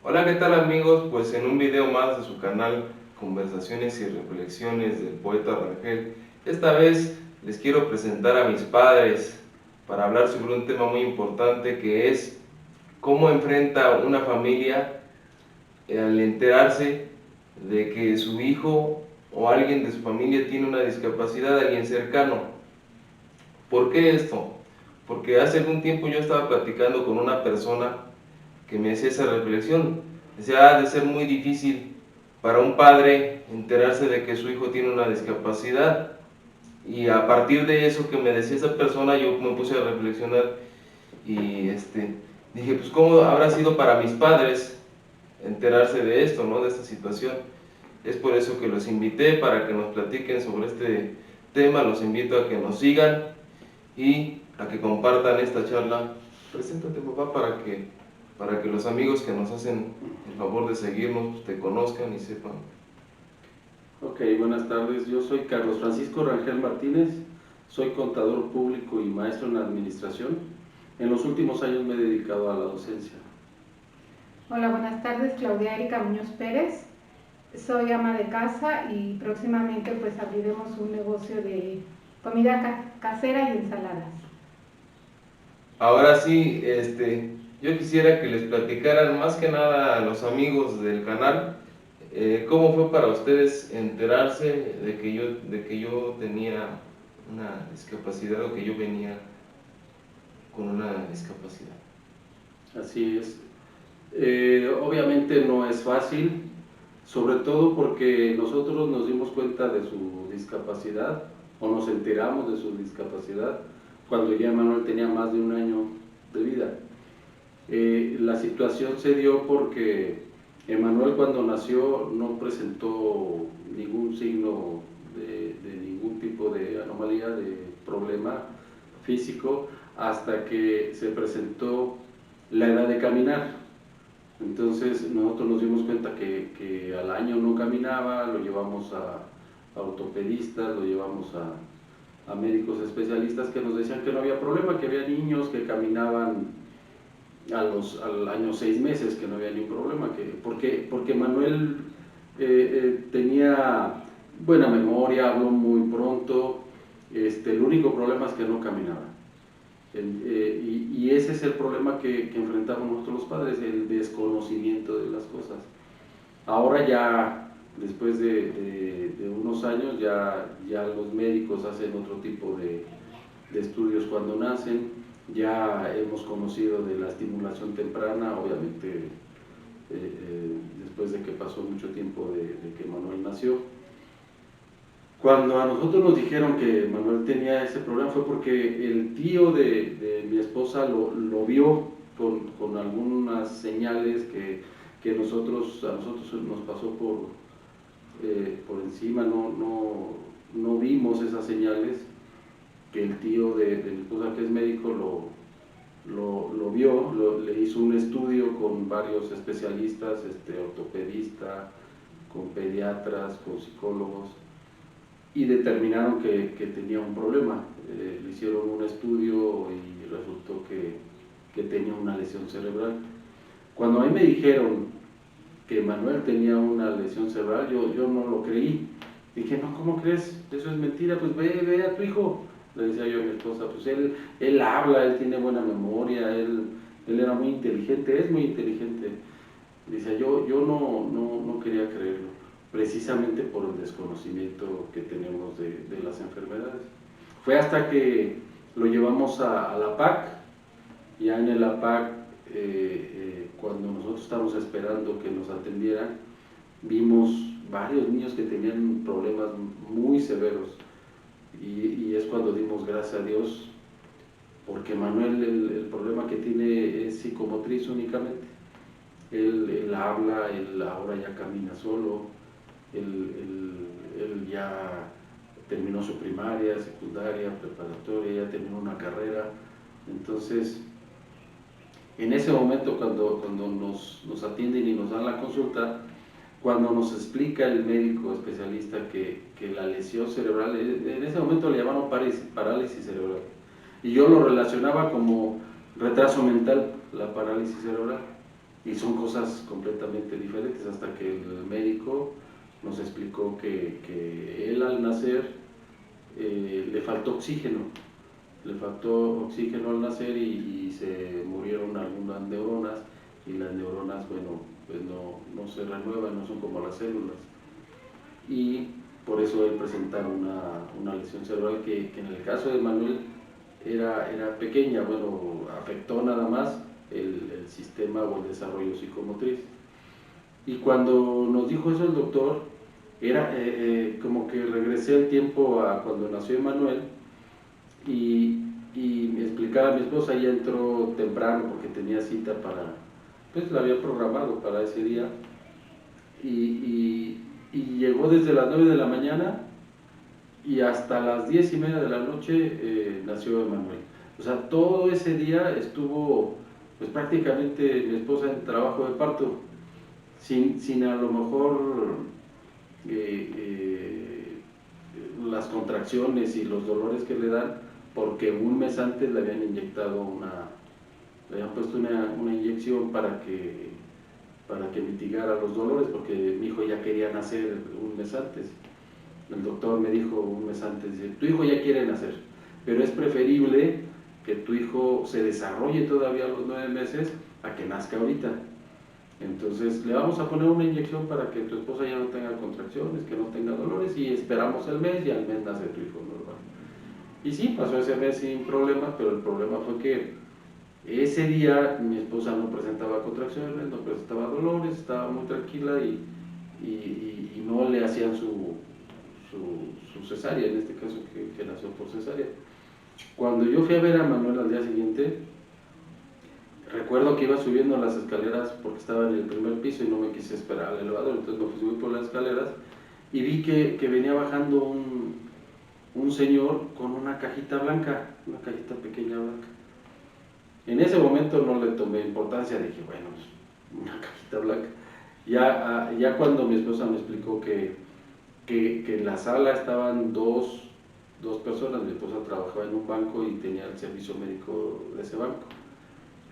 Hola, ¿qué tal amigos? Pues en un video más de su canal Conversaciones y Reflexiones del poeta Rangel, esta vez les quiero presentar a mis padres para hablar sobre un tema muy importante que es cómo enfrenta una familia al enterarse de que su hijo o alguien de su familia tiene una discapacidad, alguien cercano. ¿Por qué esto? Porque hace algún tiempo yo estaba platicando con una persona que me hacía esa reflexión. Decía, ha de ser muy difícil para un padre enterarse de que su hijo tiene una discapacidad. Y a partir de eso que me decía esa persona, yo me puse a reflexionar y dije, pues cómo habrá sido para mis padres enterarse de esto, ¿no? De esta situación. Es por eso que los invité para que nos platiquen sobre este tema, los invito a que nos sigan y a que compartan esta charla. Preséntate, papá, para que los amigos que nos hacen el favor de seguirnos pues, te conozcan y sepan. Ok, buenas tardes. Yo soy Carlos Francisco Rangel Martínez, soy contador público y maestro en administración. En los últimos años me he dedicado a la docencia. Hola, buenas tardes, Claudia Erika Muñoz Pérez. Soy ama de casa y próximamente pues abriremos un negocio de comida casera y ensaladas. Ahora sí, yo quisiera que les platicaran más que nada a los amigos del canal cómo fue para ustedes enterarse de que yo tenía una discapacidad o que yo venía con una discapacidad. Así es. Obviamente no es fácil, sobre todo porque nosotros nos dimos cuenta de su discapacidad o nos enteramos de su discapacidad cuando ya Manuel tenía más de un año de vida. La situación se dio porque Emanuel cuando nació no presentó ningún signo de ningún tipo de anomalía, de problema físico, hasta que se presentó la edad de caminar. Entonces nosotros nos dimos cuenta que al año no caminaba, lo llevamos a ortopedistas, lo llevamos a médicos especialistas que nos decían que no había problema, que había niños que caminaban al año 6 meses, que no había ningún problema, porque Manuel tenía buena memoria, habló muy pronto, el único problema es que no caminaba. Y ese es el problema que enfrentamos nosotros los padres, el desconocimiento de las cosas. Ahora ya, después de unos años, ya los médicos hacen otro tipo de estudios cuando nacen, ya hemos conocido de la estimulación temprana, obviamente después de que pasó mucho tiempo de que Manuel nació. Cuando a nosotros nos dijeron que Manuel tenía ese problema fue porque el tío de mi esposa lo vio con algunas señales que a nosotros nos pasó por encima, no vimos esas señales, que el tío de mi esposa, que es médico, lo vio, le hizo un estudio con varios especialistas, ortopedista, con pediatras, con psicólogos, y determinaron que tenía un problema. Le hicieron un estudio y resultó que tenía una lesión cerebral. Cuando a mí me dijeron que Manuel tenía una lesión cerebral, yo no lo creí. Dije, no, ¿cómo crees? Eso es mentira, pues ve a tu hijo. Le decía yo a mi esposa, pues él habla, él tiene buena memoria, él era muy inteligente, es muy inteligente. Dice, yo no quería creerlo, precisamente por el desconocimiento que tenemos de las enfermedades. Fue hasta que lo llevamos a la PAC, ya en el APAC, cuando nosotros estábamos esperando que nos atendieran, vimos varios niños que tenían problemas muy severos, y es cuando dimos gracias a Dios, porque Manuel el problema que tiene es psicomotriz únicamente. Él habla, él ahora ya camina solo, él ya terminó su primaria, secundaria, preparatoria, ya terminó una carrera. Entonces, en ese momento cuando nos atienden y nos dan la consulta, cuando nos explica el médico especialista que la lesión cerebral, en ese momento le llamaron parálisis cerebral, y yo lo relacionaba como retraso mental, la parálisis cerebral. y son cosas completamente diferentes, hasta que el médico nos explicó que él al nacer le faltó oxígeno al nacer y se murieron algunas neuronas, y las neuronas, bueno, pues no se renuevan, no son como las células, y por eso él presentaba una lesión cerebral que en el caso de Manuel era pequeña, bueno, afectó nada más el sistema o el desarrollo psicomotriz. Y cuando nos dijo eso el doctor, era como que regresé el tiempo a cuando nació Emanuel, y me explicaba a mi esposa. Ella entró temprano porque tenía cita pues la había programado para ese día, y llegó desde las 9 de la mañana y hasta las 10:30 de la noche nació Emanuel. O sea, todo ese día estuvo pues prácticamente mi esposa en trabajo de parto, sin a lo mejor las contracciones y los dolores que le dan, porque un mes antes le habían puesto una inyección para que mitigara los dolores, porque mi hijo ya quería nacer un mes antes. El doctor me dijo un mes antes, dice, tu hijo ya quiere nacer, pero es preferible que tu hijo se desarrolle todavía a los 9 meses a que nazca ahorita. Entonces le vamos a poner una inyección para que tu esposa ya no tenga contracciones, que no tenga dolores, y esperamos el mes y al mes nace tu hijo normal. Y sí, pasó ese mes sin problemas, pero el problema fue que ese día mi esposa no presentaba contracciones, no presentaba dolores, estaba muy tranquila, y no le hacían su cesárea, en este caso que nació por cesárea. Cuando yo fui a ver a Manuel al día siguiente, recuerdo que iba subiendo las escaleras porque estaba en el primer piso y no me quise esperar al elevador, entonces me subí por las escaleras y vi que venía bajando un señor con una cajita blanca, una cajita pequeña blanca. En ese momento no le tomé importancia, dije, bueno, pues, una cajita blanca. Ya cuando mi esposa me explicó que en la sala estaban dos personas, mi esposa trabajaba en un banco y tenía el servicio médico de ese banco,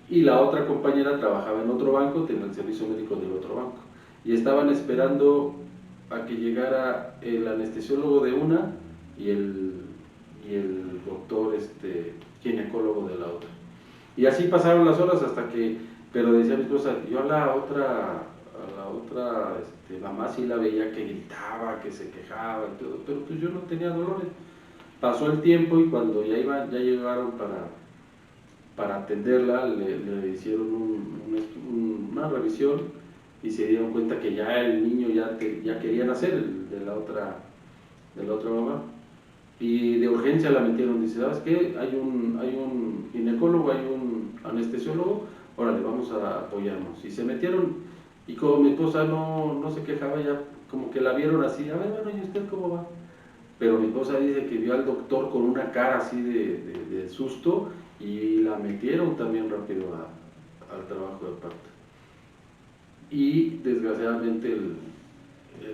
y la otra compañera trabajaba en otro banco, tenía el servicio médico del otro banco, y estaban esperando a que llegara el anestesiólogo de una y el doctor ginecólogo de la otra. Y así pasaron las horas pero decía mi esposa, yo a la otra mamá sí la veía que gritaba, que se quejaba y todo, pero pues yo no tenía dolores. Pasó el tiempo y cuando ya llegaron para atenderla, le hicieron una revisión y se dieron cuenta que ya el niño ya quería nacer, de la otra mamá. Y de urgencia la metieron, dice, ¿sabes qué? Hay un ginecólogo, hay un anestesiólogo, órale, vamos a apoyarnos. Y se metieron, y como mi esposa no se quejaba, ya como que la vieron así, a ver, bueno, ¿y usted cómo va? Pero mi esposa dice que vio al doctor con una cara así de susto, y la metieron también rápido al trabajo de parto. Y desgraciadamente el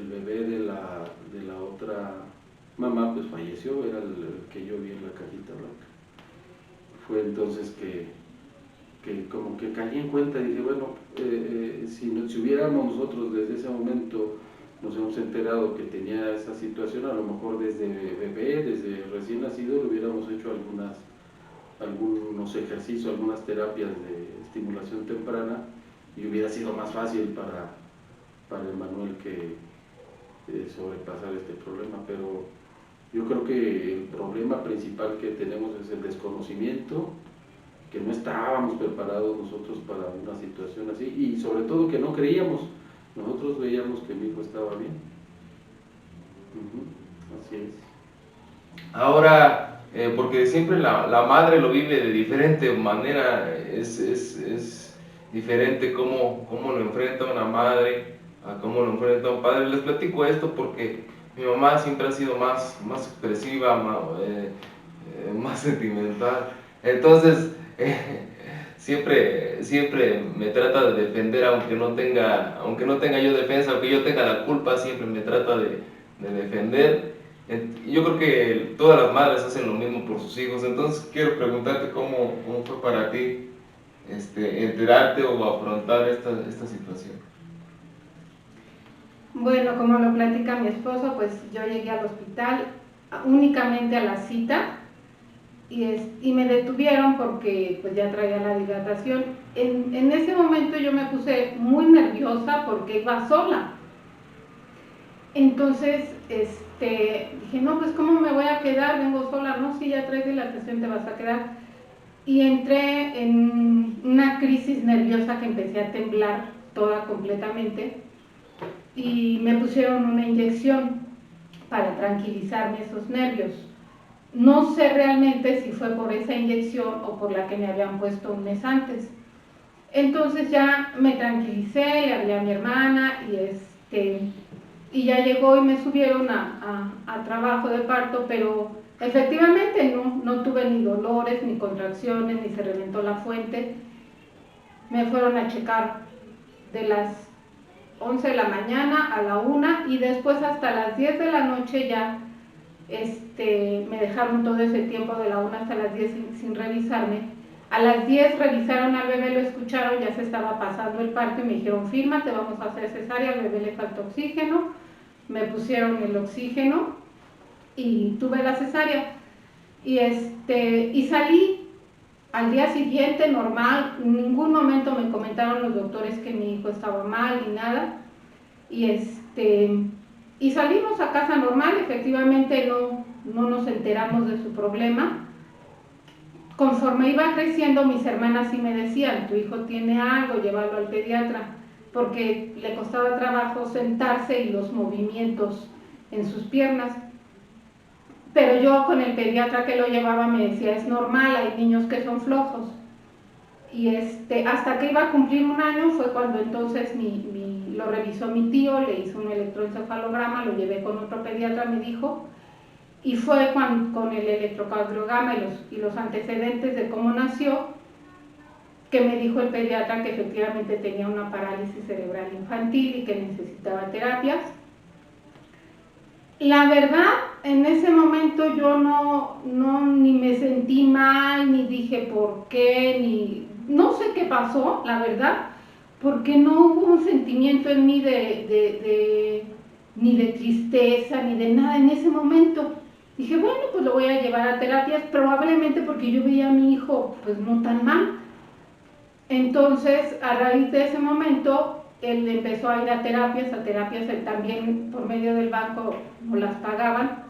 bebé de la otra mamá pues falleció, era el que yo vi en la cajita blanca. Fue entonces que como que caí en cuenta y dije, bueno, si hubiéramos nosotros desde ese momento nos hemos enterado que tenía esa situación, a lo mejor desde bebé, desde recién nacido, le hubiéramos hecho algunos ejercicios, algunas terapias de estimulación temprana, y hubiera sido más fácil para Emanuel que sobrepasar este problema. Pero yo creo que el problema principal que tenemos es el desconocimiento, que no estábamos preparados nosotros para una situación así, y sobre todo que no creíamos. Nosotros veíamos que mi hijo estaba bien. Así es. Ahora, porque siempre la madre lo vive de diferente manera, es diferente cómo lo enfrenta una madre a cómo lo enfrenta un padre. Les platico esto porque mi mamá siempre ha sido más expresiva, más sentimental. Entonces, siempre me trata de defender, aunque no tenga yo defensa, aunque yo tenga la culpa, siempre me trata de defender. Yo creo que todas las madres hacen lo mismo por sus hijos. Entonces quiero preguntarte cómo fue para ti enterarte o afrontar esta situación? Bueno, como lo platica mi esposo, pues yo llegué al hospital únicamente a la cita y me detuvieron porque pues ya traía la dilatación. En ese momento yo me puse muy nerviosa porque iba sola. Entonces dije, no, pues ¿cómo me voy a quedar? Vengo sola. No, si ya traes dilatación te vas a quedar. Y entré en una crisis nerviosa que empecé a temblar toda completamente y me pusieron una inyección para tranquilizarme esos nervios. No sé realmente si fue por esa inyección o por la que me habían puesto un mes antes. Entonces ya me tranquilicé, le hablé a mi hermana y ya llegó y me subieron a trabajo de parto, pero efectivamente no tuve ni dolores, ni contracciones, ni se reventó la fuente. Me fueron a checar de las 11 de la mañana a la 1 y después hasta las 10 de la noche ya me dejaron todo ese tiempo de la 1 hasta las 10 sin revisarme. A las 10 revisaron al bebé, lo escucharon, ya se estaba pasando el parto y me dijeron, fírmate, vamos a hacer cesárea, al bebé le falta oxígeno. Me pusieron el oxígeno y tuve la cesárea. Y salí al día siguiente normal, en ningún momento me comentaron los doctores que mi hijo estaba mal ni nada. Y salimos a casa normal, efectivamente no nos enteramos de su problema. Conforme iba creciendo, mis hermanas sí me decían, tu hijo tiene algo, llévalo al pediatra, porque le costaba trabajo sentarse y los movimientos en sus piernas. Pero yo con el pediatra que lo llevaba me decía, es normal, hay niños que son flojos. Y hasta que iba a cumplir 1 año fue cuando entonces lo revisó mi tío, le hizo un electroencefalograma, lo llevé con otro pediatra, me dijo, y fue con el electrocardiograma y los antecedentes de cómo nació, que me dijo el pediatra que efectivamente tenía una parálisis cerebral infantil y que necesitaba terapias. La verdad, en ese momento yo ni me sentí mal, ni dije por qué, no sé qué pasó, la verdad, porque no hubo un sentimiento en mí ni de tristeza, ni de nada en ese momento. Dije, bueno, pues lo voy a llevar a terapias, probablemente porque yo veía a mi hijo pues no tan mal. Entonces, a raíz de ese momento, él empezó a ir a terapias él también por medio del banco no las pagaban,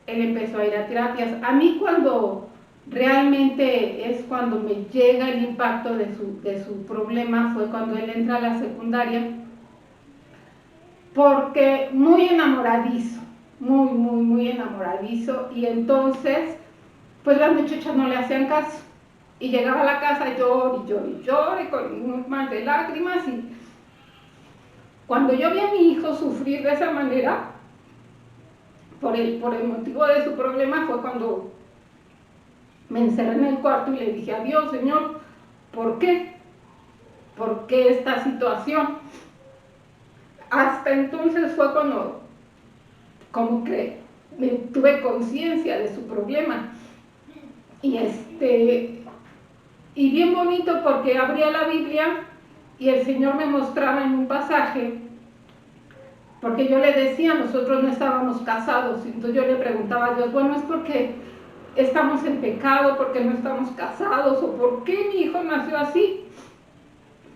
él empezó a ir a terapias. A mí cuando realmente es cuando me llega el impacto de su problema fue cuando él entra a la secundaria, porque muy enamoradizo, muy enamoradizo, y entonces pues las muchachas no le hacían caso. Y llegaba a la casa llore, con un mar de lágrimas. Y cuando yo vi a mi hijo sufrir de esa manera, por el motivo de su problema, fue cuando me encerré en el cuarto y le dije, adiós, Señor, ¿por qué? ¿Por qué esta situación? Hasta entonces fue cuando, como que tuve conciencia de su problema. Y bien bonito porque abría la Biblia y el Señor me mostraba en un pasaje, porque yo le decía, nosotros no estábamos casados, entonces yo le preguntaba a Dios, bueno, ¿es porque estamos en pecado, porque no estamos casados, o por qué mi hijo nació así?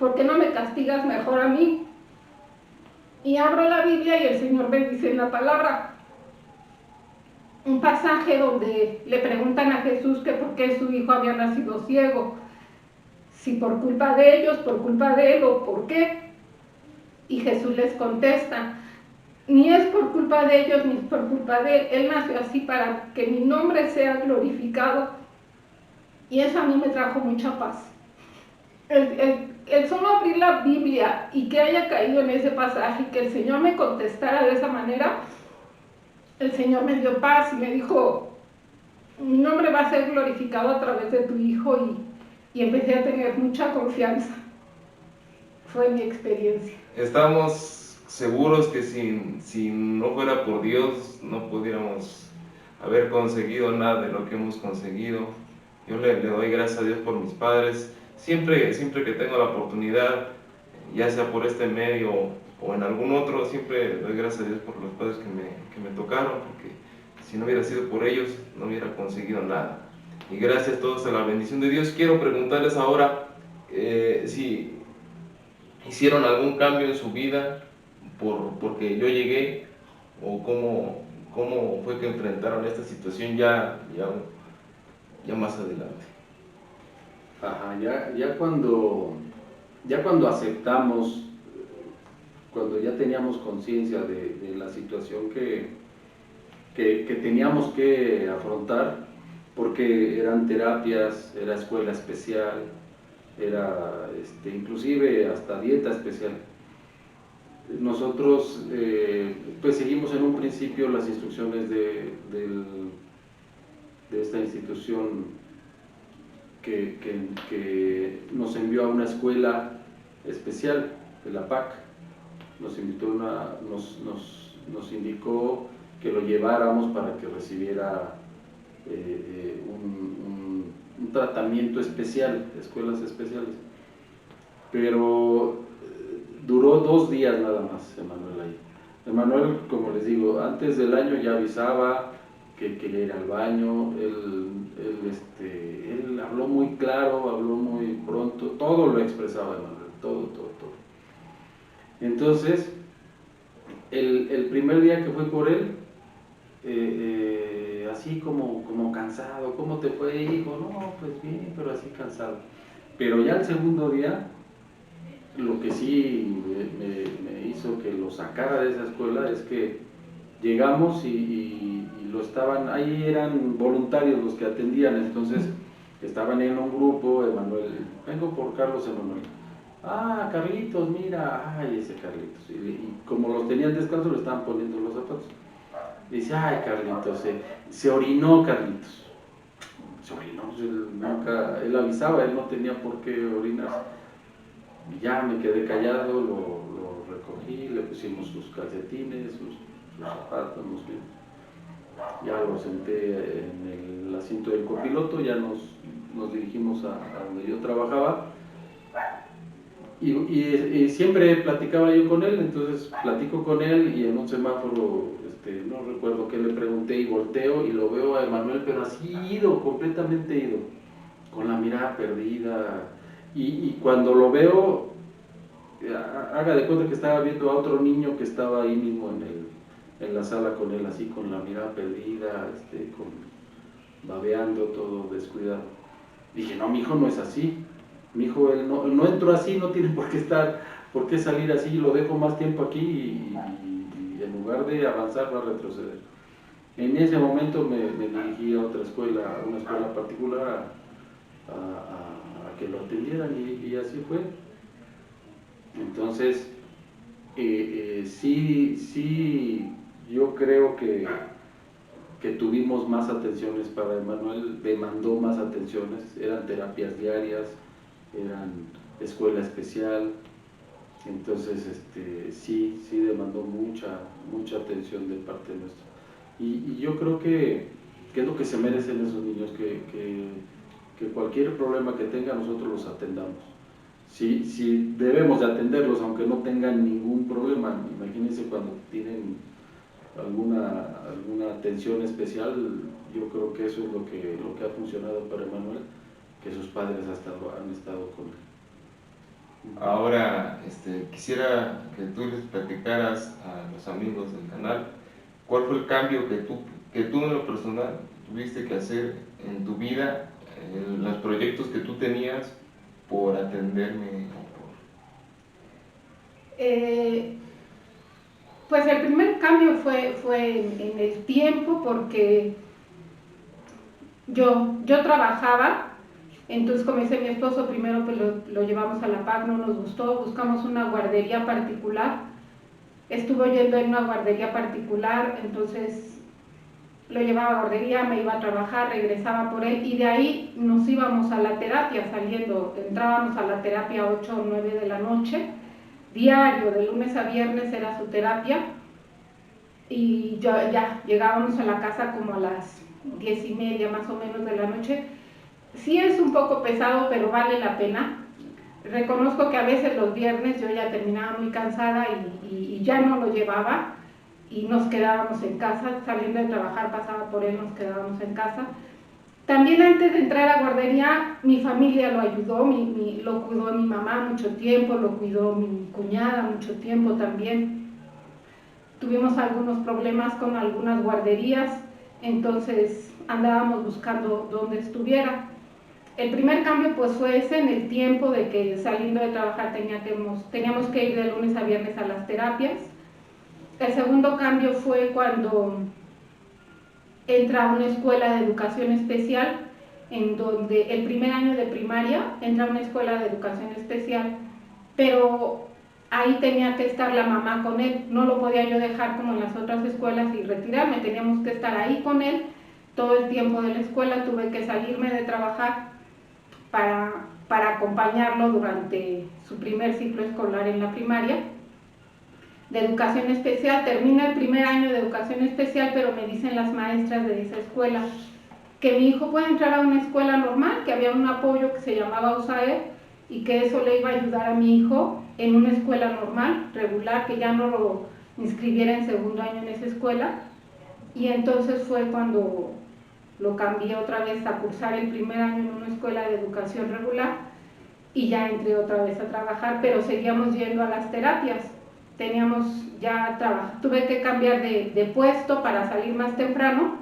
¿Por qué no me castigas mejor a mí? Y abro la Biblia y el Señor me dice en la palabra, un pasaje donde le preguntan a Jesús que por qué su hijo había nacido ciego, si por culpa de ellos, por culpa de él o por qué. Y Jesús les contesta, ni es por culpa de ellos ni es por culpa de él, él nació así para que mi nombre sea glorificado. Y eso a mí me trajo mucha paz. El solo abrir la Biblia y que haya caído en ese pasaje y que el Señor me contestara de esa manera, el Señor me dio paz y me dijo, mi nombre va a ser glorificado a través de tu hijo, y empecé a tener mucha confianza. Fue mi experiencia. Estamos seguros que si no fuera por Dios no pudiéramos haber conseguido nada de lo que hemos conseguido. Yo le doy gracias a Dios por mis padres. siempre que tengo la oportunidad, ya sea por este medio o en algún otro, siempre doy gracias a Dios por los padres que me tocaron, porque si no hubiera sido por ellos, no hubiera conseguido nada. Y gracias a todos a la bendición de Dios. Quiero preguntarles ahora si hicieron algún cambio en su vida porque yo llegué, o cómo fue que enfrentaron esta situación ya más adelante. Ajá, ya cuando aceptamos, cuando ya teníamos conciencia de la situación que teníamos que afrontar, porque eran terapias, era escuela especial, era inclusive hasta dieta especial. Nosotros pues seguimos en un principio las instrucciones de esta institución que nos envió a una escuela especial de la PAC. Nos indicó que lo lleváramos para que recibiera un tratamiento especial, escuelas especiales. Pero duró 2 días nada más Emanuel ahí. Emanuel, como les digo, antes del año ya avisaba que quería ir al baño, él habló muy claro, habló muy pronto, todo lo expresaba Emanuel, todo. Entonces, el primer día que fui por él, así como cansado, ¿cómo te fue, hijo? No, pues bien, pero así cansado. Pero ya el segundo día, lo que sí me hizo que lo sacara de esa escuela es que llegamos y lo estaban, ahí eran voluntarios los que atendían, entonces estaban en un grupo. Emanuel, vengo por Carlos Emanuel. Ah, Carlitos, mira, ay, ese Carlitos. Y como los tenían descanso, le estaban poniendo los zapatos. Dice, ay, Carlitos, se orinó Carlitos. Se orinó, él avisaba, él no tenía por qué orinar. Y ya me quedé callado, lo recogí, le pusimos sus calcetines, sus zapatos, nos fuimos. Ya lo senté en el asiento del copiloto, ya nos dirigimos a donde yo trabajaba. Y siempre platicaba yo con él, entonces platico con él y en un semáforo, no recuerdo qué le pregunté, y volteo y lo veo a Emanuel, pero así ido, completamente ido, con la mirada perdida. Y cuando lo veo, haga de cuenta que estaba viendo a otro niño que estaba ahí mismo en la sala con él, así con la mirada perdida, babeando, todo descuidado. Dije, no, mi hijo no es así. Mi hijo, él no entró así, no tiene por qué salir así, lo dejo más tiempo aquí y en lugar de avanzar va a retroceder. En ese momento me dirigí a otra escuela, a una escuela particular, a que lo atendieran y así fue. Entonces, sí, yo creo que tuvimos más atenciones para Emanuel, demandó más atenciones, eran terapias diarias, eran escuela especial, entonces sí demandó mucha atención de parte nuestra. Y yo creo que es lo que se merecen esos niños, que cualquier problema que tengan nosotros los atendamos. Si debemos de atenderlos aunque no tengan ningún problema. Imagínense cuando tienen alguna atención especial. Yo creo que eso es lo que ha funcionado para Emanuel, que sus padres han estado con él. Ahora quisiera que tú les platicaras a los amigos del canal cuál fue el cambio que tú en lo personal tuviste que hacer en tu vida, en los proyectos que tú tenías por atenderme. Pues el primer cambio fue en el tiempo, porque yo trabajaba. Entonces, como dice mi esposo, primero pues lo llevamos a la PAC, no nos gustó, buscamos una guardería particular. Estuvo yendo en una guardería particular, entonces lo llevaba a guardería, me iba a trabajar, regresaba por él y de ahí nos íbamos a la terapia saliendo. Entrábamos a la terapia a 8 o 9 de la noche, diario, de lunes a viernes era su terapia, y ya llegábamos a la casa como a las 10:30 más o menos de la noche. sí es un poco pesado, pero vale la pena. Reconozco que a veces los viernes yo ya terminaba muy cansada y ya no lo llevaba y nos quedábamos en casa, saliendo de trabajar pasaba por él, nos quedábamos en casa. También antes de entrar a guardería, mi familia lo ayudó, lo cuidó mi mamá mucho tiempo, lo cuidó mi cuñada mucho tiempo también. Tuvimos algunos problemas con algunas guarderías, entonces andábamos buscando dónde estuviera. El primer cambio pues fue ese, en el tiempo de que saliendo de trabajar teníamos que ir de lunes a viernes a las terapias. El segundo cambio fue cuando entra a una escuela de educación especial, en donde el primer año de primaria entra a una escuela de educación especial, pero ahí tenía que estar la mamá con él, no lo podía yo dejar como en las otras escuelas y retirarme, teníamos que estar ahí con él todo el tiempo de la escuela, tuve que salirme de trabajar para acompañarlo durante su primer ciclo escolar en la primaria de educación especial. Termina el primer año de educación especial, pero me dicen las maestras de esa escuela que mi hijo puede entrar a una escuela normal, que había un apoyo que se llamaba USAER y que eso le iba a ayudar a mi hijo en una escuela normal, regular, que ya no lo inscribiera en segundo año en esa escuela. Y entonces fue cuando lo cambié otra vez a cursar el primer año en una escuela de educación regular y ya entré otra vez a trabajar, pero seguíamos yendo a las terapias. Tuve que cambiar de puesto para salir más temprano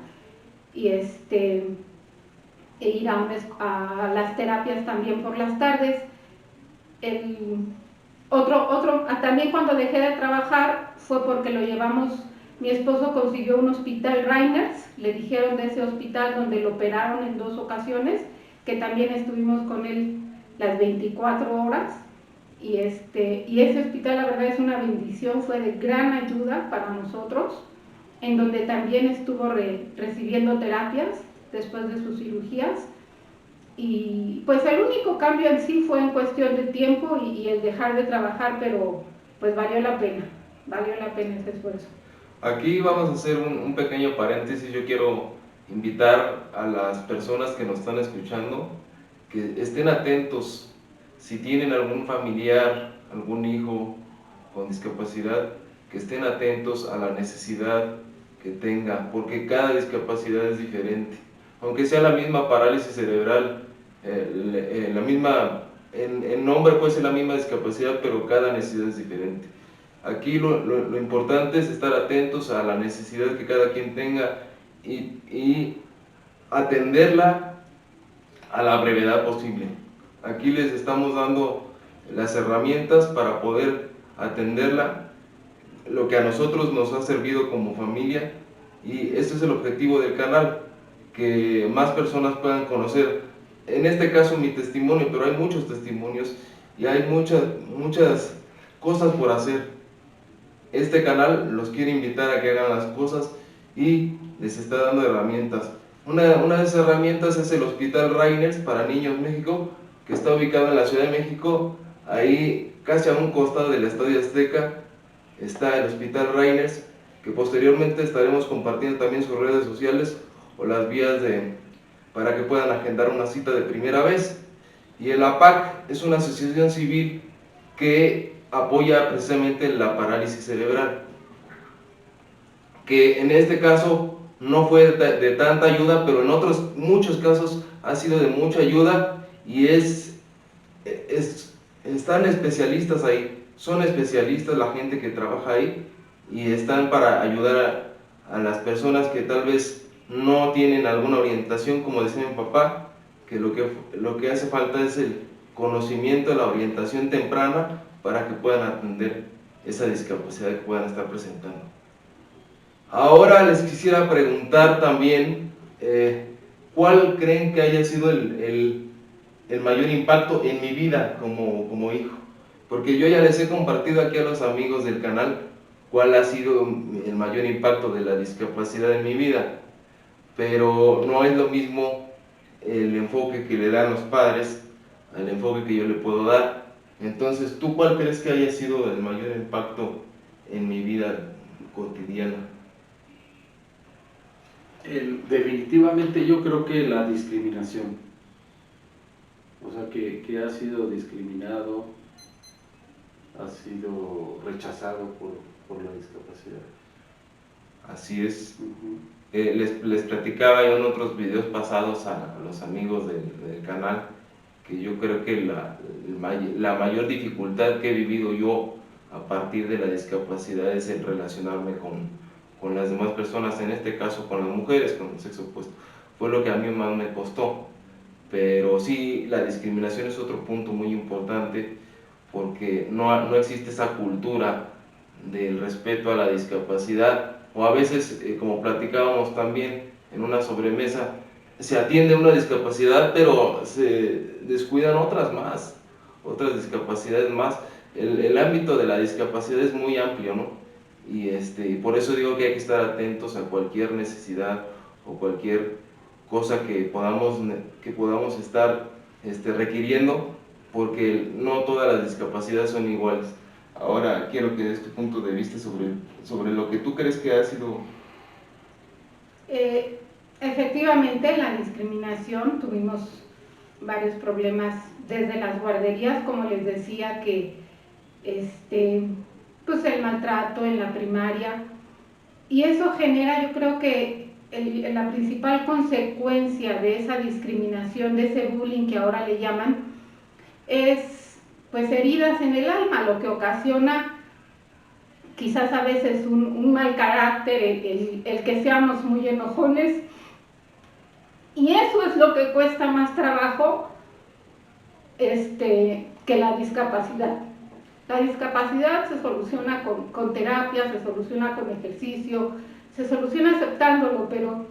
y e ir a las terapias también por las tardes. También cuando dejé de trabajar fue porque lo llevamos, mi esposo consiguió un hospital Reiners, le dijeron de ese hospital donde lo operaron en 2 ocasiones, que también estuvimos con él las 24 horas, y ese hospital la verdad es una bendición, fue de gran ayuda para nosotros, en donde también estuvo recibiendo terapias después de sus cirugías. Y pues el único cambio en sí fue en cuestión de tiempo y el dejar de trabajar, pero pues valió la pena ese esfuerzo. Aquí vamos a hacer un pequeño paréntesis. Yo quiero invitar a las personas que nos están escuchando que estén atentos si tienen algún familiar, algún hijo con discapacidad, que estén atentos a la necesidad que tenga, porque cada discapacidad es diferente. Aunque sea la misma parálisis cerebral, en nombre puede ser la misma discapacidad, pero cada necesidad es diferente. Aquí lo importante es estar atentos a la necesidad que cada quien tenga y atenderla a la brevedad posible. Aquí les estamos dando las herramientas para poder atenderla, lo que a nosotros nos ha servido como familia, y este es el objetivo del canal, que más personas puedan conocer, en este caso mi testimonio, pero hay muchos testimonios y hay muchas cosas por hacer. Este canal los quiere invitar a que hagan las cosas y les está dando herramientas. Una de esas herramientas es el Hospital Reiners para Niños México, que está ubicado en la Ciudad de México. Ahí casi a un costado del Estadio Azteca está el Hospital Reiners, que posteriormente estaremos compartiendo también sus redes sociales o las vías para que puedan agendar una cita de primera vez. Y el APAC es una asociación civil que apoya precisamente la parálisis cerebral, que en este caso no fue de tanta ayuda, pero en otros muchos casos ha sido de mucha ayuda, y están especialistas ahí, son especialistas la gente que trabaja ahí, y están para ayudar a las personas que tal vez no tienen alguna orientación, como decía mi papá, que lo que hace falta es el conocimiento, la orientación temprana para que puedan atender esa discapacidad que puedan estar presentando. Ahora les quisiera preguntar también, ¿cuál creen que haya sido el mayor impacto en mi vida como hijo? Porque yo ya les he compartido aquí a los amigos del canal cuál ha sido el mayor impacto de la discapacidad en mi vida, pero no es lo mismo el enfoque que le dan los padres al enfoque que yo le puedo dar. Entonces, ¿tú cuál crees que haya sido el mayor impacto en mi vida cotidiana? Definitivamente yo creo que la discriminación. sea, que ha sido discriminado, ha sido rechazado por la discapacidad. Así es. Uh-huh. Les platicaba yo en otros videos pasados a los amigos del canal que yo creo que la mayor dificultad que he vivido yo a partir de la discapacidad es el relacionarme con las demás personas, en este caso con las mujeres, con el sexo opuesto. Fue lo que a mí más me costó. Pero sí, la discriminación es otro punto muy importante porque no existe esa cultura del respeto a la discapacidad, o a veces, como platicábamos también en una sobremesa, se atiende una discapacidad pero se descuidan otras discapacidades más. El ámbito de la discapacidad es muy amplio, ¿no? Y por eso digo que hay que estar atentos a cualquier necesidad o cualquier cosa que podamos estar requiriendo, porque no todas las discapacidades son iguales. Ahora quiero que des tu punto de vista sobre lo que tú crees que ha sido. Efectivamente, la discriminación, tuvimos varios problemas desde las guarderías, como les decía, que pues el maltrato en la primaria, y eso genera, yo creo que la principal consecuencia de esa discriminación, de ese bullying que ahora le llaman, es pues heridas en el alma, lo que ocasiona quizás a veces un mal carácter, el que seamos muy enojones, y eso es lo que cuesta más trabajo que la discapacidad. La discapacidad se soluciona con terapia, se soluciona con ejercicio, se soluciona aceptándolo, pero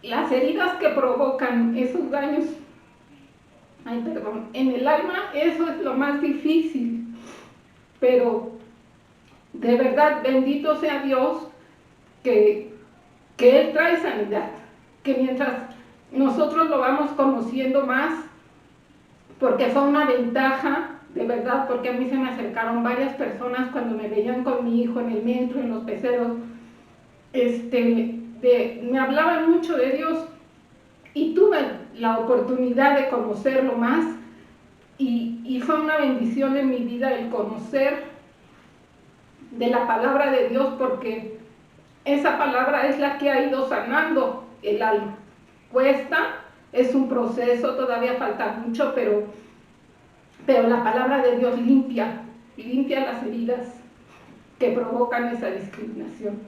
las heridas que provocan esos daños en el alma, eso es lo más difícil. Pero de verdad, bendito sea Dios que Él trae sanidad, que mientras nosotros lo vamos conociendo más, porque fue una ventaja, de verdad, porque a mí se me acercaron varias personas cuando me veían con mi hijo en el metro, en los peceros, me hablaban mucho de Dios, y tuve la oportunidad de conocerlo más, y fue una bendición en mi vida el conocer de la palabra de Dios, porque esa palabra es la que ha ido sanando el alma. Cuesta, es un proceso, todavía falta mucho, pero la palabra de Dios limpia las heridas que provocan esa discriminación.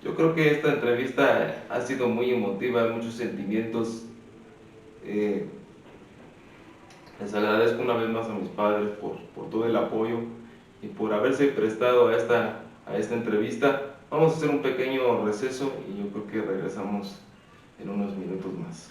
Yo creo que esta entrevista ha sido muy emotiva, hay muchos sentimientos. Les agradezco una vez más a mis padres por todo el apoyo y por haberse prestado a esta entrevista. Vamos a hacer un pequeño receso y yo creo que regresamos en unos minutos más.